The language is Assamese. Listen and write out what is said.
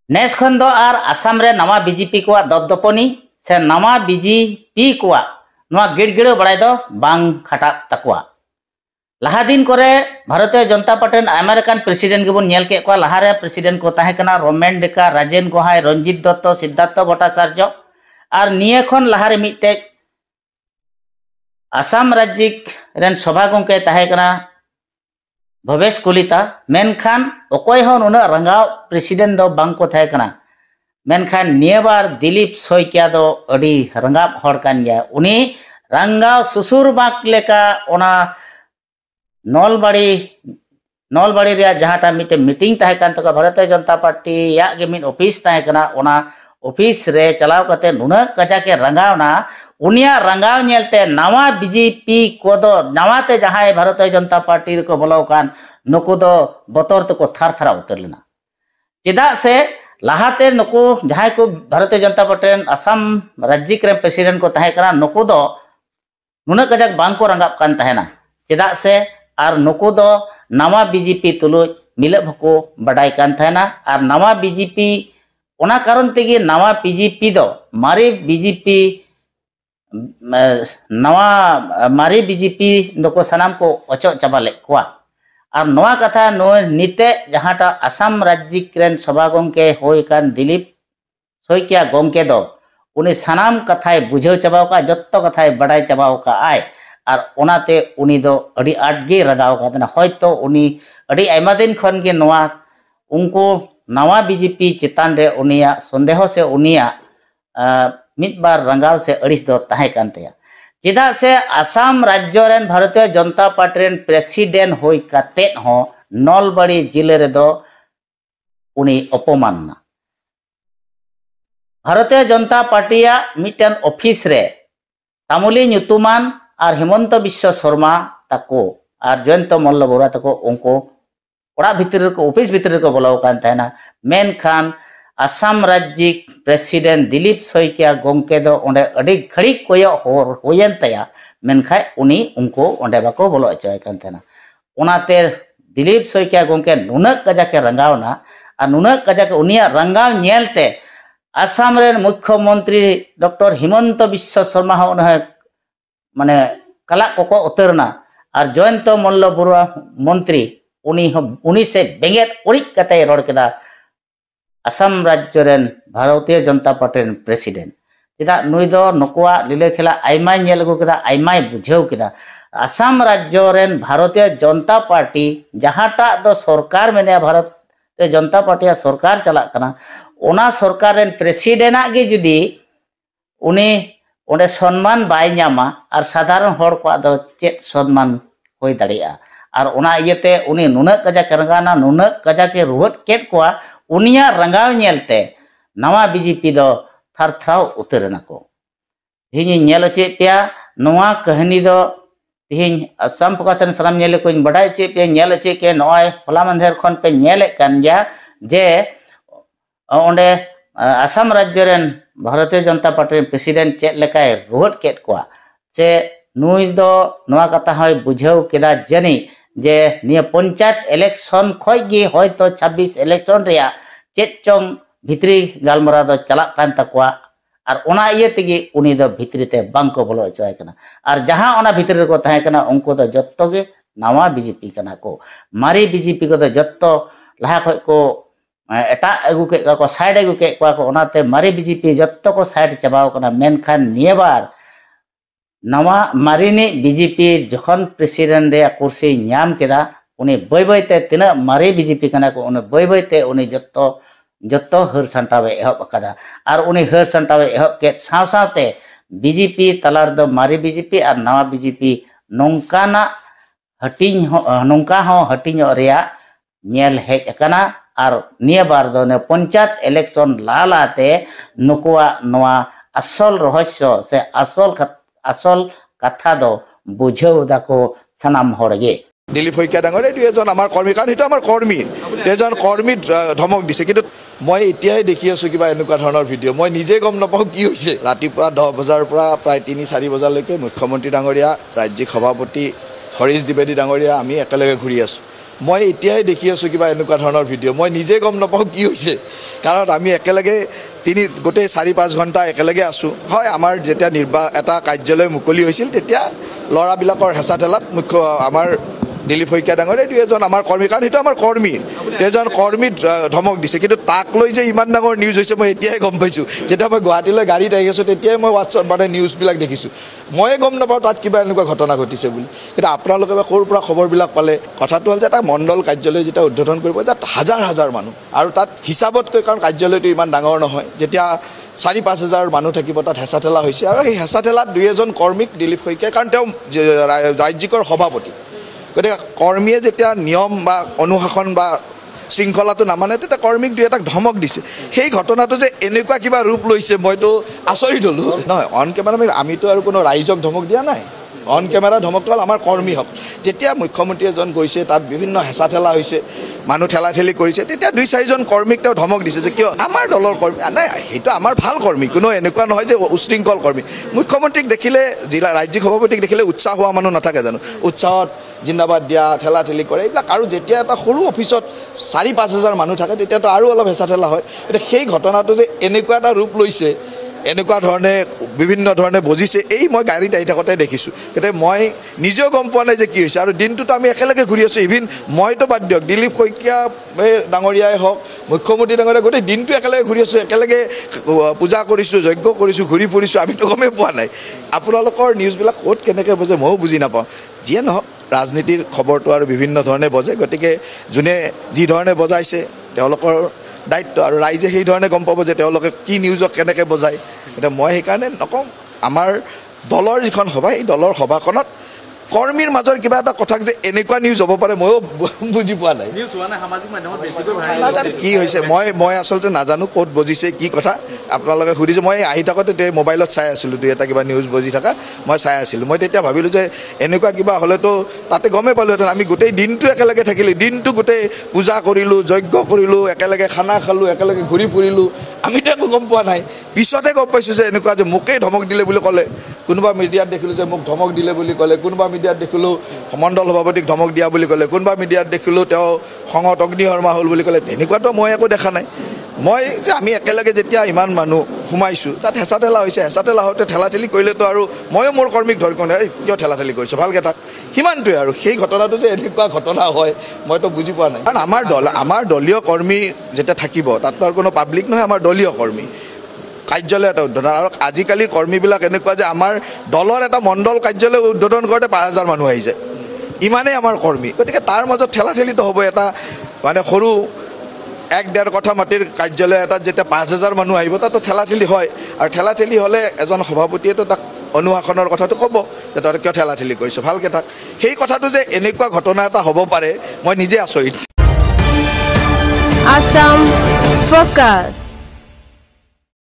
नेस खन दो आर आसाम रे नवा बीजेपी को दबदपनी से नवा बीजेपी को गिड़गिड़ बड़ाई दो बांग खटा तकवा लहा दिन करे Bharatiya Janata party Aima लेकान president गेबन nail के को लहारे प्रेसिडेंट को ताहे कना रोमेन डेका राजेन गोहाय रंजित दत्त सिद्धार्थ भट्टाचार्य और निये खन लहारे मिटे आसाम राज्यिक रेन सभा गंके ताहे कना भवेश कलिता मेनखान अकय हन उना रंगाव प्रेसिडेंट दो बांग को थाय कना मेनखान नियबार दिलीप सोयकिया दो अडी रंगाव हड़ कान गया उनी रंगाव सुसुर बाक लेका ओना नलबाड़ी रे जहाटा मिटे मीटिंग ताहे कान तका भारतीय जनता पार्टी या गे मिन ऑफिस ताहे कना ओना ऑफिस रे चलाव कते नुना कजा के रंगावना उनिया रंगाव नेलते नवा बीजेपी को दो नवाते जहां भारतीय जनता पार्टी को बोलो कान नुकु दो बतर तो को थार थारा उतर लेना चेदा से लहाते नुकु जहां को भारतीय जनता पार्टी आसाम राज्य के प्रेसिडेंट को ताहे कना नुकु दो नुना कजा बांग को रंगाव कान ताहेना चेदा से आर नुकु दो नवा बीजेपी तुलु मिले भको बडाई कान थाना और नवा बीजेपी ओना कारण तेगे नवा बीजेपी दो मारे बीजेपी नवा मारे बीजेपी दो सनाम को अचो चाबा ले कोआ और नवा कथा नो निते जहाटा आसाम राज्य केन सभा गंके होय कान दिलीप सोयकिया गंके दो उनी सनाम कथाय बुझाव चाबाव का जत्तो कथाय बडाई चाबाव का आय और ओनाते उनी दो अड़ी आट गे रगाव का होयतो उनी अड़ी आयमा दिन खन गे नवा उनको नवा बीजेपी चितान रे उनिया संदेह से उनिया मित बार रंगाव से अड़िस दो ताहे कान तया चेदा से आसाम राज्य rain Bharatiya Janata party rain president होय काते हो नलबाड़ी जिले रे दो उनी अपमानना भारतीय जनता पार्टी या मिटन ऑफिस रे तामुली ᱧᱩᱛᱩᱢᱟᱱ और हेमंत विश्व शर्मा ताको और जयंत मल्ल बोरा ताको उनको ओड़ा भितर को ऑफिस भितर को बोलाव कान ताहेना मेनखान आसाम राज्य प्रेसिडेंट दिलीप सोयकिया गंके दो ओंडे अडी घड़ी कोयो होयन तया मेनखाय उनी उनको ओंडे बाको बोलो अचोय कान ताहेना ओनाते दिलीप सोयकिया गंके नुनक कजा के रंगावना और नुनक कजा के उनिया रंगाव नेलते आसाम रेन मुख्यमंत्री डॉक्टर हेमंत विश्व शर्मा हो माने कला को उतरना और जयंत मल्ल बरुआ मंत्री उनी से बेंगेत उड़िक कते रोड केदा आसाम राज्य rain Bharatiya Janata party rain president चेदा नुई दो नुकुआ लीला खेला आयमाय नेल अगु केदा आयमाय बुझाव केदा आसाम राज्य रेन भारतीय जनता पार्टी जहाटा दो सरकार मेने भारतीय जनता पार्टी सरकार चला कना ओना सरकार रेन प्रेसिडेंट गे जुदी उनी ओंडे सम्मान बाय नामा और साधारण हर को दो चेत सम्मान होय दाड़िया और ओना इयते उनी नुनक कजा के रंगाना नुनक कजा के रुहट केट कोआ उनिया रंगाव नेलते नवा बीजेपी दो थरथराव उतरना को हिनी नेल चे पिया नवा कहानी दो हिन असम प्रकाशन सलाम नेल को बडाय चे पे नेल चे के नय फला मंधर खन पे नेले कान गया जे ओंडे आसाम राज्य rain Bharatiya Janata party president check लेकाय रुहट cat कोआ से नुई दो नवा कथा होय बुझाव केदा जनी जे निया पंचायत इलेक्शन खोय गे होय तो 26 इलेक्शन रिया चेक चोंग भित्री गालमरा दो चला कान तकवा और ओना इये तेगे उनी दो भित्री ते बांग को बोलो अचोय कना और जहां ओना भित्री को ताहे कना उनको दो जत्तो गे नवा बीजेपी कना को मारी बीजेपी को दो जत्तो लहा खोय को एटा अगु के को साइड अगु के को ओनाते मारी बीजेपी जत्तो को साइड चबाव कना मेनखान नियबार नवा मारिनी बीजेपी जखन प्रेसिडेंट रे कुर्सी न्याम केदा उनी बय बयते तिना मारी बीजेपी कना को उनी बय बयते उनी जत्तो हर संटावे एहब अकादा और उनी हर संटावे एहब के साव सावते बीजेपी तलार दो मारी बीजेपी और नवा बीजेपी नोंकाना हटिंग नोंका हो हटिंग रेया नेल हेज अकाना और निया बार दो ने पंचायत इलेक्शन लालाते नुकुआ नवा asol rohosyo se asol katha do bujheu dako sanam horge Dilip Saikia ডাঙৰে দুজন আমাৰ কৰ্মী কাৰণ সেইটো আমাৰ কৰ্মী এজন কৰ্মী ধমক দিছে কিন্তু মই এতিয়াই দেখি আছো কিবা এনেকুৱা ধৰণৰ ভিডিঅ' মই নিজে গম নাপাওঁ কি হৈছে ৰাতিপুৱা 10 বজাৰ পৰা প্ৰায় 3-4 বজালৈকে মুখ্যমন্ত্ৰী ডাঙৰীয়া ৰাজ্যিক সভাপতি হৰিশ দ্বিবেদী ডাঙৰীয়া আমি একেলগে ঘূৰি আছো মই এতিয়াই দেখি আছো কিবা এনেকুৱা ধৰণৰ ভিডিঅ' মই নিজে গম নাপাওঁ কি হৈছে কাৰণ আমি একেলগে গোটেই 4-5 ঘণ্টা একেলগে আছো হয় আমাৰ যেতিয়া এটা কাৰ্যালয় মুকলি হৈছিল তেতিয়া লৰাবিলাকৰ হেঁচা ঠেলাত আমাৰ দিলীপ শইকীয়া ডাঙৰে দুজন আমাৰ কৰ্মী কাৰণ সেইটো আমাৰ কৰ্মী এজন কৰ্মী ধমক দিছে কিন্তু তাক লৈ যে ইমান ডাঙৰ নিউজ হৈছে মই এতিয়াই গম পাইছোঁ যেতিয়া মই গুৱাহাটীলৈ গাড়ীত আহি আছোঁ তেতিয়াই মই হোৱাটছআপ মানে নিউজবিলাক দেখিছোঁ ময়ে গম নাপাওঁ তাত কিবা এনেকুৱা ঘটনা ঘটিছে বুলি কিন্তু আপোনালোকে বা ক'ৰ পৰা খবৰবিলাক পালে কথাটো হ'ল যে এটা মণ্ডল কাৰ্যালয় যেতিয়া উদ্বোধন কৰিব তাত হাজাৰ মানুহ আৰু তাত হিচাপতকৈ কাৰণ কাৰ্যালয়টো ইমান ডাঙৰ নহয় যেতিয়া 4-5 হাজাৰ মানুহ থাকিব তাত হেঁচা ঠেলা হৈছে আৰু সেই হেঁচা ঠেলাত 2 কৰ্মীক দিলীপ শইকীয়া কাৰণ তেওঁ ৰাজ্যিকৰ সভাপতি গতিকে কৰ্মীয়ে যেতিয়া নিয়ম বা অনুশাসন বা শৃংখলাটো নামানে তেতিয়া কৰ্মীক 2-এটাক ধমক দিছে সেই ঘটনাটো যে এনেকুৱা কিবা ৰূপ লৈছে মইতো আচৰিত হ'লোঁ নহয় অন কেমেৰা আমিতো আৰু কোনো ৰাইজক ধমক দিয়া নাই অন কেমেৰা ধমকটো হ'ল আমাৰ কৰ্মী হওক যেতিয়া মুখ্যমন্ত্ৰী এজন গৈছে তাত বিভিন্ন হেঁচা ঠেলা হৈছে মানুহ ঠেলাঠেলি কৰিছে তেতিয়া 2-4জন কৰ্মীক তেওঁ ধমক দিছে যে কিয় আমাৰ দলৰ কৰ্মী নাই সেইটো আমাৰ ভাল কৰ্মী কোনো এনেকুৱা নহয় যে উশৃংখল কৰ্মী মুখ্যমন্ত্ৰীক দেখিলে জিলা ৰাজ্যিক সভাপতিক দেখিলে উৎসাহ হোৱা মানুহ নাথাকে জানো উৎসাহত জিন্দাবাদ দিয়া ঠেলাঠেলি কৰে এইবিলাক আৰু যেতিয়া এটা সৰু অফিচত 4-5 হাজাৰ মানুহ থাকে তেতিয়াতো আৰু অলপ হেঁচা ঠেলা হয় এতিয়া সেই ঘটনাটো যে এনেকুৱা এটা ৰূপ লৈছে এনেকুৱা ধৰণে বিভিন্ন ধৰণে বজিছে এই মই গাড়ীত আহি থাকোঁতে দেখিছোঁ এতিয়া মই নিজেও গম পোৱা নাই যে কি হৈছে আৰু দিনটোতো আমি একেলগে ঘূৰি আছোঁ ইভিন মইতো বাদ দিয়ক দিলীপ শইকীয়া ডাঙৰীয়াই হওক মুখ্যমন্ত্ৰী ডাঙৰীয়া গোটেই দিনটো একেলগে ঘূৰি আছোঁ একেলগে পূজা কৰিছোঁ যজ্ঞ কৰিছোঁ ঘূৰি ফুৰিছোঁ আমিতো গমেই পোৱা নাই আপোনালোকৰ নিউজবিলাক ক'ত কেনেকৈ বজে ময়ো বুজি নাপাওঁ যিয়ে নহওক ৰাজনীতিৰ খবৰটো আৰু বিভিন্ন ধৰণে বজে গতিকে যোনে যি ধৰণে বজাইছে তেওঁলোকৰ দায়িত্ব আৰু ৰাইজে সেই ধৰণে গম পাব যে তেওঁলোকে কি নিউজক কেনেকৈ বজায় এতিয়া মই সেইকাৰণে নকওঁ আমাৰ দলৰ যিখন সভা এই দলৰ সভাখনত কৰ্মীৰ মাজৰ কিবা এটা কথাক যে এনেকুৱা নিউজ হ'ব পাৰে ময়ো বুজি পোৱা নাই নাজানো কি হৈছে মই আচলতে নাজানো ক'ত বজিছে কি কথা আপোনালোকে সুধিছে মই আহি থাকোঁতে মোবাইলত চাই আছিলোঁ 2-এটা কিবা নিউজ বজি থকা মই চাই আছিলোঁ মই তেতিয়া ভাবিলোঁ যে এনেকুৱা কিবা হ'লেতো তাতে গমেই পালোঁহেঁতেন আমি গোটেই দিনটো একেলগে থাকিলোঁ দিনটো গোটেই পূজা কৰিলোঁ যজ্ঞ কৰিলোঁ একেলগে খানা খালোঁ একেলগে ঘূৰি ফুৰিলোঁ আমিতো একো গম পোৱা নাই পিছতে গম পাইছোঁ যে এনেকুৱা যে মোকেই ধমক দিলে বুলি ক'লে কোনোবা মিডিয়াত দেখিলোঁ যে মোক ধমক দিলে বুলি ক'লে কোনোবা মিডিয়াত দেখিলোঁ মণ্ডল সভাপতিক ধমক দিয়া বুলি ক'লে কোনোবা মিডিয়াত দেখিলোঁ তেওঁ খঙত অগ্নিশৰ্মা হ'ল বুলি ক'লে তেনেকুৱাতো মই একো দেখা নাই মই যে আমি একেলগে যেতিয়া ইমান মানুহ সোমাইছোঁ তাত হেঁচা ঠেলা হৈছে হেঁচা ঠেলা হওঁতে ঠেলাঠেলি কৰিলেতো আৰু ময়ো মোৰ কৰ্মীক ধৰি কোনে কিয় ঠেলাঠেলি কৰিছোঁ ভালকৈ থাক সিমানটোৱে আৰু সেই ঘটনাটো যে এনেকুৱা ঘটনা হয় মইতো বুজি পোৱা নাই কাৰণ আমাৰ দলীয় কৰ্মী যেতিয়া থাকিব তাততো আৰু কোনো পাব্লিক নহয় আমাৰ দলীয় কৰ্মী কাৰ্যালয় এটা উদ্বোধন আৰু আজিকালিৰ কৰ্মীবিলাক এনেকুৱা যে আমাৰ দলৰ এটা মণ্ডল কাৰ্যালয় উদ্বোধন কৰোঁতে 5,000 মানুহ আহি যায় ইমানেই আমাৰ কৰ্মী গতিকে তাৰ মাজত ঠেলাঠেলিটো হ'ব এটা মানে সৰু 1-1.5 কঠা মাটিৰ কাৰ্যালয় এটাত যেতিয়া 5,000 মানুহ আহিব তাতো ঠেলাঠেলি হয় আৰু ঠেলাঠেলি হ'লে এজন সভাপতিয়েতো তাক অনুশাসনৰ কথাটো ক'ব যে তই কিয় ঠেলাঠেলি কৰিছ ভালকৈ থাক সেই কথাটো যে এনেকুৱা ঘটনা এটা হ'ব পাৰে মই নিজে আচৰিত Assam Focus